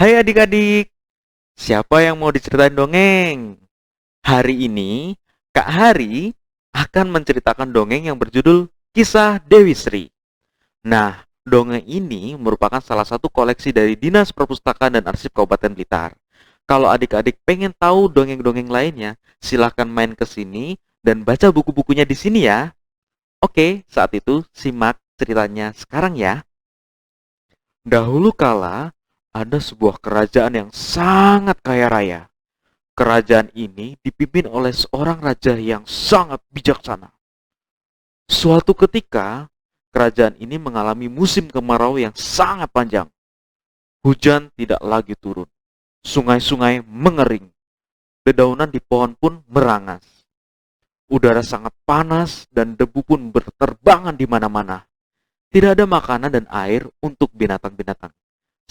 Hai adik-adik, siapa yang mau diceritain dongeng? Hari ini, Kak Hari akan menceritakan dongeng yang berjudul Kisah Dewi Sri. Nah, dongeng ini merupakan salah satu koleksi dari Dinas Perpustakaan dan Arsip Kabupaten Blitar. Kalau adik-adik pengen tahu dongeng-dongeng lainnya, silahkan main ke sini dan baca buku-bukunya di sini ya. Oke, saat itu simak ceritanya sekarang ya. Dahulu kala, ada sebuah kerajaan yang sangat kaya raya. Kerajaan ini dipimpin oleh seorang raja yang sangat bijaksana. Suatu ketika, kerajaan ini mengalami musim kemarau yang sangat panjang. Hujan tidak lagi turun. Sungai-sungai mengering. Dedaunan di pohon pun merangas. Udara sangat panas dan debu pun berterbangan di mana-mana. Tidak ada makanan dan air untuk binatang-binatang.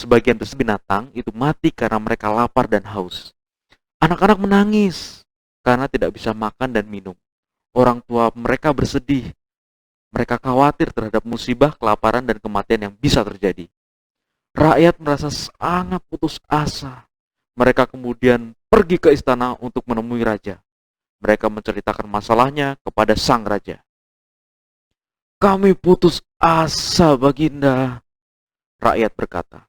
Sebagian besar binatang itu mati karena mereka lapar dan haus. Anak-anak menangis karena tidak bisa makan dan minum. Orang tua mereka bersedih. Mereka khawatir terhadap musibah, kelaparan, dan kematian yang bisa terjadi. Rakyat merasa sangat putus asa. Mereka kemudian pergi ke istana untuk menemui raja. Mereka menceritakan masalahnya kepada sang raja. Kami putus asa, Baginda, rakyat berkata.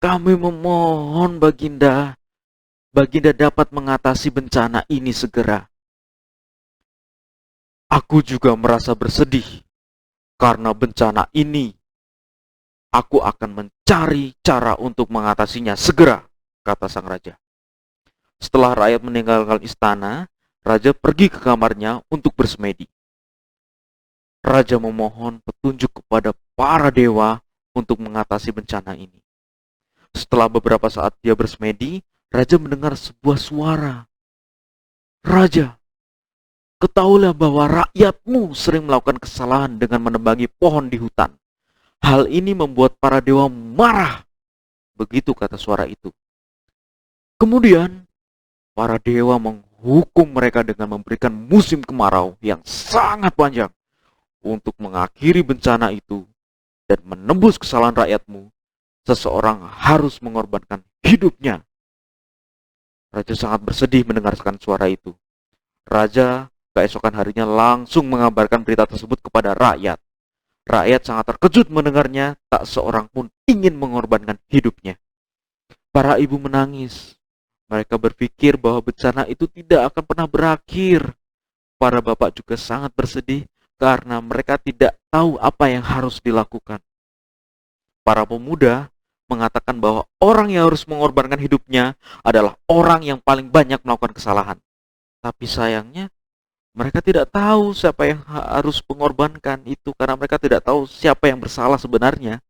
Kami memohon, Baginda, Baginda dapat mengatasi bencana ini segera. Aku juga merasa bersedih karena bencana ini. Aku akan mencari cara untuk mengatasinya segera, kata sang raja. Setelah rakyat meninggalkan istana, raja pergi ke kamarnya untuk bersemedi. Raja memohon petunjuk kepada para dewa untuk mengatasi bencana ini. Setelah beberapa saat dia bersemedi, raja mendengar sebuah suara. Raja, ketahuilah bahwa rakyatmu sering melakukan kesalahan dengan menebangi pohon di hutan. Hal ini membuat para dewa marah. Begitu kata suara itu. Kemudian, para dewa menghukum mereka dengan memberikan musim kemarau yang sangat panjang. Untuk mengakhiri bencana itu dan menembus kesalahan rakyatmu, seseorang harus mengorbankan hidupnya. Raja sangat bersedih mendengarkan suara itu. Raja keesokan harinya langsung mengabarkan berita tersebut kepada rakyat. Rakyat sangat terkejut mendengarnya, tak seorang pun ingin mengorbankan hidupnya. Para ibu menangis. Mereka berpikir bahwa bencana itu tidak akan pernah berakhir. Para bapak juga sangat bersedih karena mereka tidak tahu apa yang harus dilakukan. Para pemuda mengatakan bahwa orang yang harus mengorbankan hidupnya adalah orang yang paling banyak melakukan kesalahan. Tapi sayangnya mereka tidak tahu siapa yang harus mengorbankan itu karena mereka tidak tahu siapa yang bersalah sebenarnya.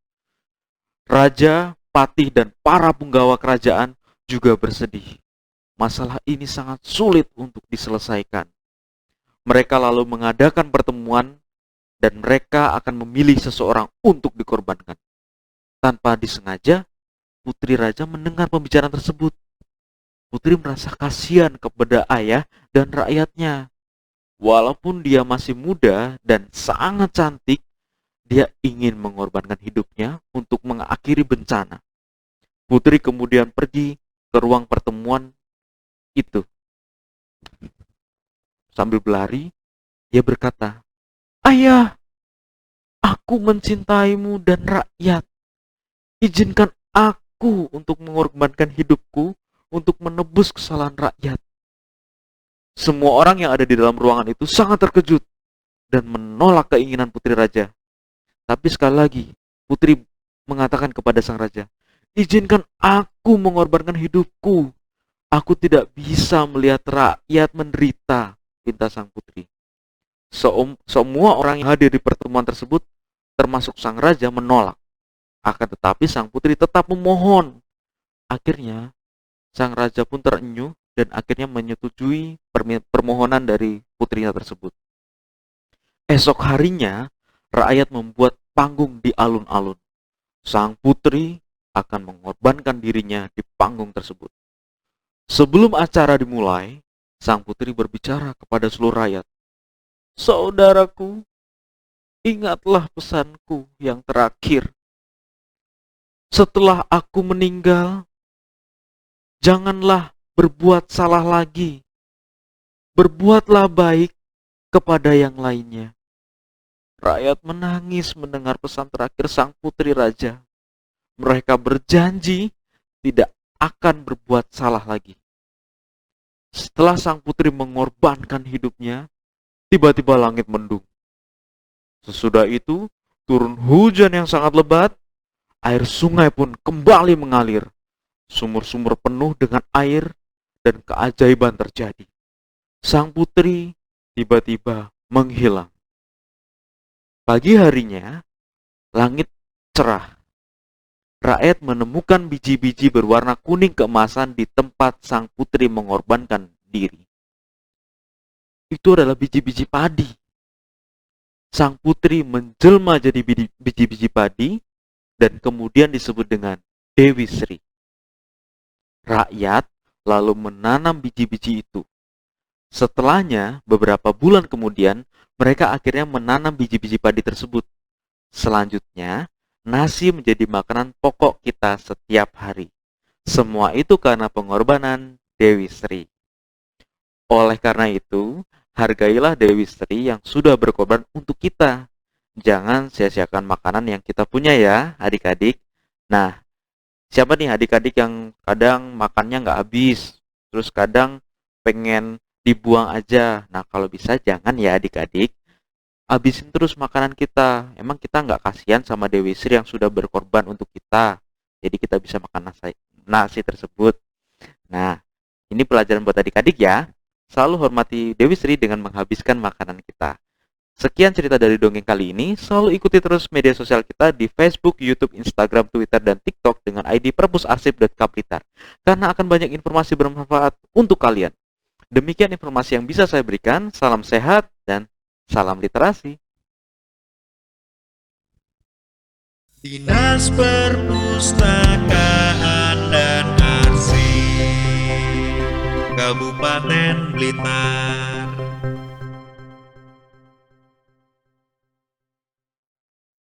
Raja, patih, dan para punggawa kerajaan juga bersedih. Masalah ini sangat sulit untuk diselesaikan. Mereka lalu mengadakan pertemuan dan mereka akan memilih seseorang untuk dikorbankan. Tanpa disengaja, putri raja mendengar pembicaraan tersebut. Putri merasa kasihan kepada ayah dan rakyatnya. Walaupun dia masih muda dan sangat cantik, dia ingin mengorbankan hidupnya untuk mengakhiri bencana. Putri kemudian pergi ke ruang pertemuan itu. Sambil berlari, dia berkata, "Ayah, aku mencintaimu dan rakyat. Izinkan aku untuk mengorbankan hidupku untuk menebus kesalahan rakyat." Semua orang yang ada di dalam ruangan itu sangat terkejut dan menolak keinginan putri raja. Tapi sekali lagi, putri mengatakan kepada sang raja, "Izinkan aku mengorbankan hidupku. Aku tidak bisa melihat rakyat menderita," pinta sang putri. Semua orang yang hadir di pertemuan tersebut, termasuk sang raja, menolak. Akan tetapi sang putri tetap memohon. Akhirnya, sang raja pun terenyuh dan akhirnya menyetujui permohonan dari putrinya tersebut. Esok harinya, rakyat membuat panggung di alun-alun. Sang putri akan mengorbankan dirinya di panggung tersebut. Sebelum acara dimulai, sang putri berbicara kepada seluruh rakyat. "Saudaraku, ingatlah pesanku yang terakhir. setelah aku meninggal, janganlah berbuat salah lagi. Berbuatlah baik kepada yang lainnya. Rakyat menangis mendengar pesan terakhir sang putri raja. Mereka berjanji tidak akan berbuat salah lagi. Setelah sang putri mengorbankan hidupnya, tiba-tiba langit mendung. Sesudah itu, turun hujan yang sangat lebat, air sungai pun kembali mengalir. Sumur-sumur penuh dengan air dan keajaiban terjadi. Sang putri tiba-tiba menghilang. Pagi harinya, langit cerah. Rakyat menemukan biji-biji berwarna kuning keemasan di tempat sang putri mengorbankan diri. Itu adalah biji-biji padi. Sang putri menjelma jadi biji-biji padi dan kemudian disebut dengan Dewi Sri. Rakyat lalu menanam biji-biji itu. Setelahnya, beberapa bulan kemudian, mereka akhirnya menanam biji-biji padi tersebut. Selanjutnya, nasi menjadi makanan pokok kita setiap hari. Semua itu karena pengorbanan Dewi Sri. Oleh karena itu, hargailah Dewi Sri yang sudah berkorban untuk kita. Jangan sia-siakan makanan yang kita punya ya, adik-adik. Nah, siapa nih adik-adik yang kadang makannya nggak habis, terus kadang pengen dibuang aja. Nah, kalau bisa jangan ya adik-adik. Habisin terus makanan kita. Emang kita nggak kasihan sama Dewi Sri yang sudah berkorban untuk kita. Jadi kita bisa makan nasi tersebut. Nah, ini pelajaran buat adik-adik ya. Selalu hormati Dewi Sri dengan menghabiskan makanan kita. Sekian cerita dari dongeng kali ini. Selalu ikuti terus media sosial kita di Facebook, YouTube, Instagram, Twitter, dan TikTok dengan ID perpusarsip.kaplitar. Karena akan banyak informasi bermanfaat untuk kalian. Demikian informasi yang bisa saya berikan. Salam sehat dan salam literasi. Dinas Perpustakaan dan Arsip Kabupaten Blitar.